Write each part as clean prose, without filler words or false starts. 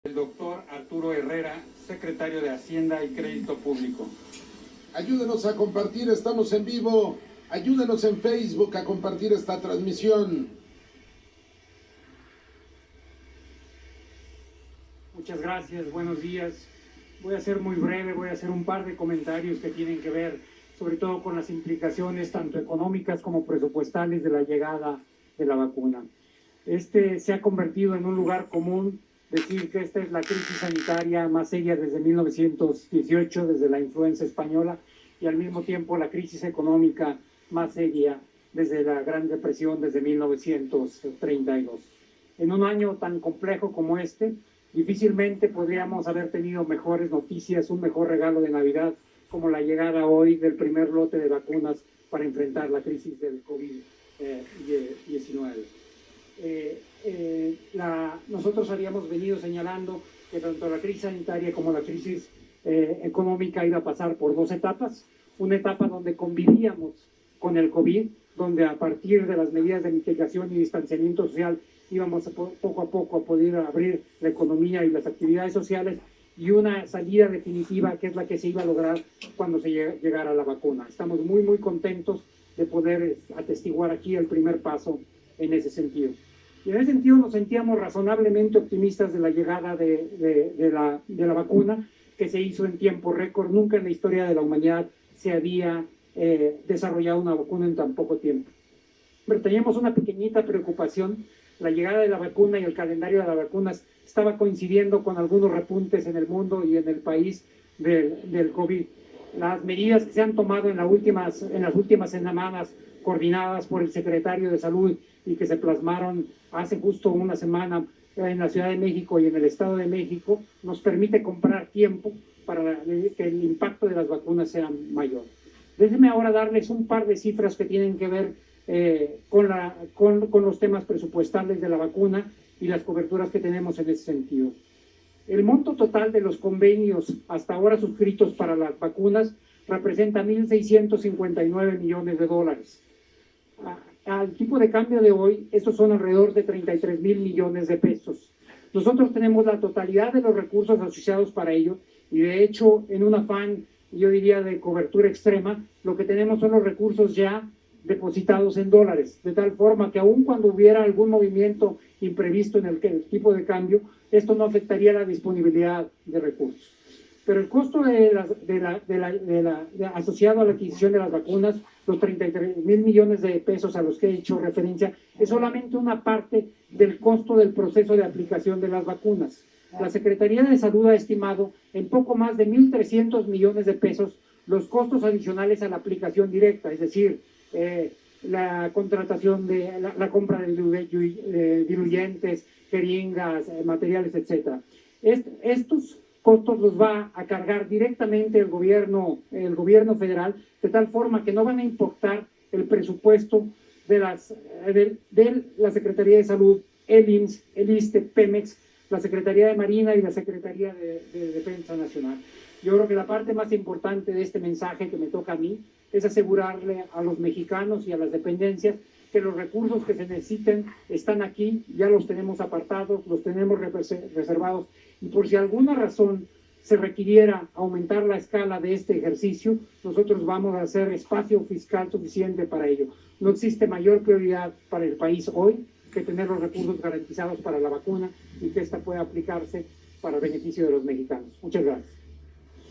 El doctor Arturo Herrera, secretario de Hacienda y Crédito Público. Ayúdenos a compartir, estamos en vivo. Ayúdenos en Facebook a compartir esta transmisión. Muchas gracias, buenos días. Voy a ser muy breve, voy a hacer un par de comentarios que tienen que ver sobre todo con las implicaciones tanto económicas como presupuestales de la llegada de la vacuna. Se ha convertido en un lugar común decir que esta es la crisis sanitaria más seria desde 1918, desde la influenza española, y al mismo tiempo la crisis económica más seria desde la Gran Depresión, desde 1932. En un año tan complejo como este, difícilmente podríamos haber tenido mejores noticias, un mejor regalo de Navidad, como la llegada hoy del primer lote de vacunas para enfrentar la crisis del COVID-19. Nosotros habíamos venido señalando que tanto la crisis sanitaria como la crisis económica iba a pasar por dos etapas. Una etapa donde convivíamos con el COVID, donde a partir de las medidas de mitigación y distanciamiento social íbamos poco a poco a poder abrir la economía y las actividades sociales, y una salida definitiva que es la que se iba a lograr cuando se llegara la vacuna. Estamos muy contentos de poder atestiguar aquí el primer paso en ese sentido. Y en ese sentido nos sentíamos razonablemente optimistas de la llegada de la vacuna, que se hizo en tiempo récord. Nunca en la historia de la humanidad se había desarrollado una vacuna en tan poco tiempo. Pero teníamos una pequeñita preocupación. La llegada de la vacuna y el calendario de las vacunas estaba coincidiendo con algunos repuntes en el mundo y en el país del COVID. Las medidas que se han tomado en las últimas semanas, coordinadas por el secretario de Salud y que se plasmaron hace justo una semana en la Ciudad de México y en el Estado de México, nos permite comprar tiempo para que el impacto de las vacunas sea mayor. Déjenme ahora darles un par de cifras que tienen que ver con los temas presupuestales de la vacuna y las coberturas que tenemos en ese sentido. El monto total de los convenios hasta ahora suscritos para las vacunas representa 1.659 millones de dólares. Al tipo de cambio de hoy, estos son alrededor de 33.000 millones de pesos. Nosotros tenemos la totalidad de los recursos asociados para ello, y de hecho, en un afán, yo diría, de cobertura extrema, lo que tenemos son los recursos ya depositados en dólares, de tal forma que aun cuando hubiera algún movimiento imprevisto en el tipo de cambio, esto no afectaría la disponibilidad de recursos. Pero el costo asociado a la adquisición de las vacunas, los 33.000 millones de pesos a los que he hecho referencia, es solamente una parte del costo del proceso de aplicación de las vacunas. La Secretaría de Salud ha estimado en poco más de 1.300 millones de pesos los costos adicionales a la aplicación directa, es decir, la contratación la compra de diluyentes, jeringas, materiales, etc. Estos costos los va a cargar directamente el gobierno federal, de tal forma que no van a importar el presupuesto de la Secretaría de Salud, el IMSS, el ISSSTE, Pemex, la Secretaría de Marina y la Secretaría de Defensa Nacional. Yo creo que la parte más importante de este mensaje que me toca a mí es asegurarle a los mexicanos y a las dependencias que los recursos que se necesiten están aquí, ya los tenemos apartados, los tenemos reservados, y por si alguna razón se requiriera aumentar la escala de este ejercicio, nosotros vamos a hacer espacio fiscal suficiente para ello. No existe mayor prioridad para el país hoy que tener los recursos garantizados para la vacuna y que ésta pueda aplicarse para el beneficio de los mexicanos. Muchas gracias.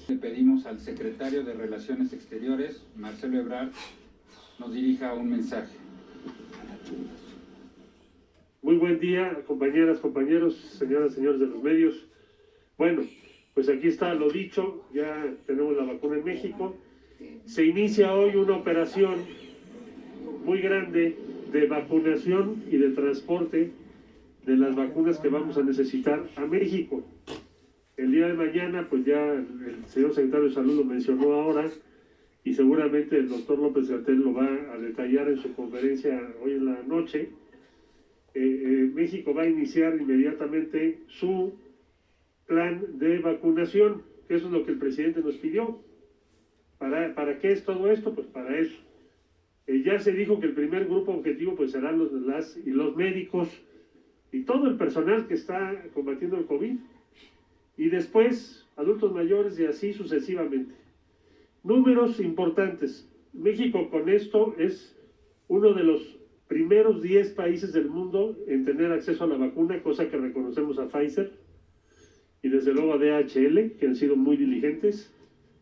Le pedimos al secretario de Relaciones Exteriores, Marcelo Ebrard, nos dirija un mensaje. Muy buen día, compañeras, compañeros, señoras, señores de los medios. Bueno, pues aquí está lo dicho, ya tenemos la vacuna en México. Se inicia hoy una operación muy grande de vacunación y de transporte de las vacunas que vamos a necesitar a México. El día de mañana, pues ya el señor secretario de Salud lo mencionó ahora, y seguramente el doctor López-Gatell lo va a detallar en su conferencia hoy en la noche. México va a iniciar inmediatamente su plan de vacunación, que eso es lo que el presidente nos pidió. ¿Para qué es todo esto? Pues para eso. Ya se dijo que el primer grupo objetivo pues serán los médicos y todo el personal que está combatiendo el COVID. y después adultos mayores y así sucesivamente. Números importantes. México con esto es uno de los primeros 10 países del mundo en tener acceso a la vacuna, cosa que reconocemos a Pfizer y desde luego a DHL, que han sido muy diligentes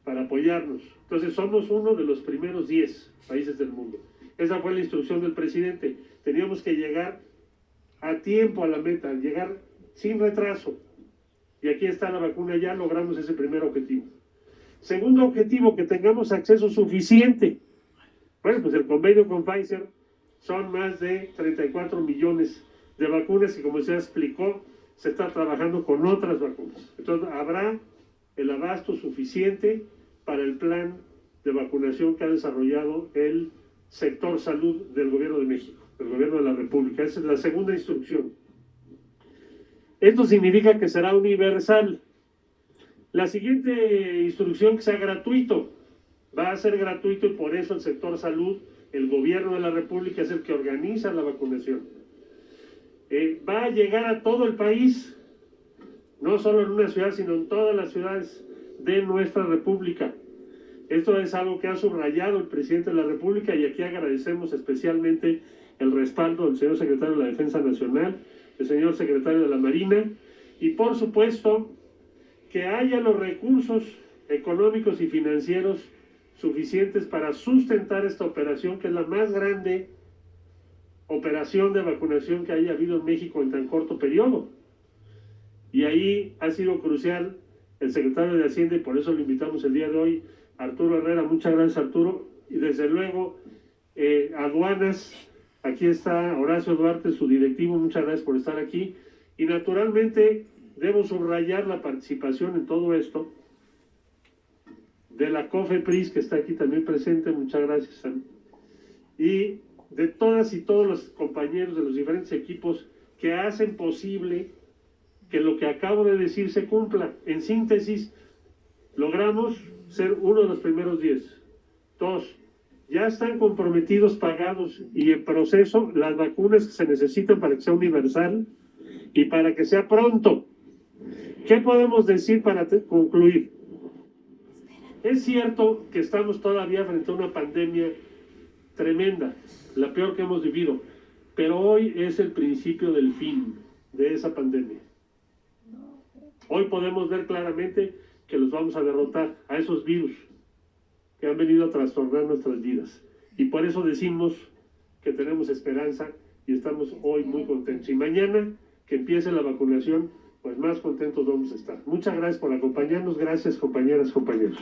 para apoyarnos. Entonces somos uno de los primeros 10 países del mundo. Esa fue la instrucción del presidente. Teníamos que llegar a tiempo a la meta, llegar sin retraso. Y aquí está la vacuna, ya logramos ese primer objetivo. Segundo objetivo, que tengamos acceso suficiente. Bueno, pues el convenio con Pfizer son más de 34 millones de vacunas y como se explicó, se está trabajando con otras vacunas. Entonces habrá el abasto suficiente para el plan de vacunación que ha desarrollado el sector salud del Gobierno de México, del Gobierno de la República. Esa es la segunda instrucción. Esto significa que será universal. La siguiente instrucción, que sea gratuito, va a ser gratuito y por eso el sector salud, el Gobierno de la República es el que organiza la vacunación. Va a llegar a todo el país, no solo en una ciudad, sino en todas las ciudades de nuestra República. Esto es algo que ha subrayado el presidente de la República y aquí agradecemos especialmente el respaldo del señor secretario de la Defensa Nacional, el señor secretario de la Marina y por supuesto que haya los recursos económicos y financieros suficientes para sustentar esta operación, que es la más grande operación de vacunación que haya habido en México en tan corto periodo. Y ahí ha sido crucial el secretario de Hacienda y por eso lo invitamos el día de hoy, Arturo Herrera. Muchas gracias, Arturo. Y desde luego, aduanas, aquí está Horacio Duarte, su directivo, muchas gracias por estar aquí. Y naturalmente debo subrayar la participación en todo esto de la COFEPRIS, que está aquí también presente, muchas gracias, Sam. Y de todas y todos los compañeros de los diferentes equipos que hacen posible que lo que acabo de decir se cumpla. En síntesis, logramos ser uno de los primeros 10. 2, ya están comprometidos, pagados y en proceso las vacunas que se necesitan para que sea universal y para que sea pronto. ¿Qué podemos decir para concluir? Es cierto que estamos todavía frente a una pandemia tremenda, la peor que hemos vivido, pero hoy es el principio del fin de esa pandemia. Hoy podemos ver claramente que los vamos a derrotar, a esos virus que han venido a trastornar nuestras vidas. Y por eso decimos que tenemos esperanza y estamos hoy muy contentos. Y mañana que empiece la vacunación, pues más contentos vamos a estar. Muchas gracias por acompañarnos. Gracias, compañeras, compañeros.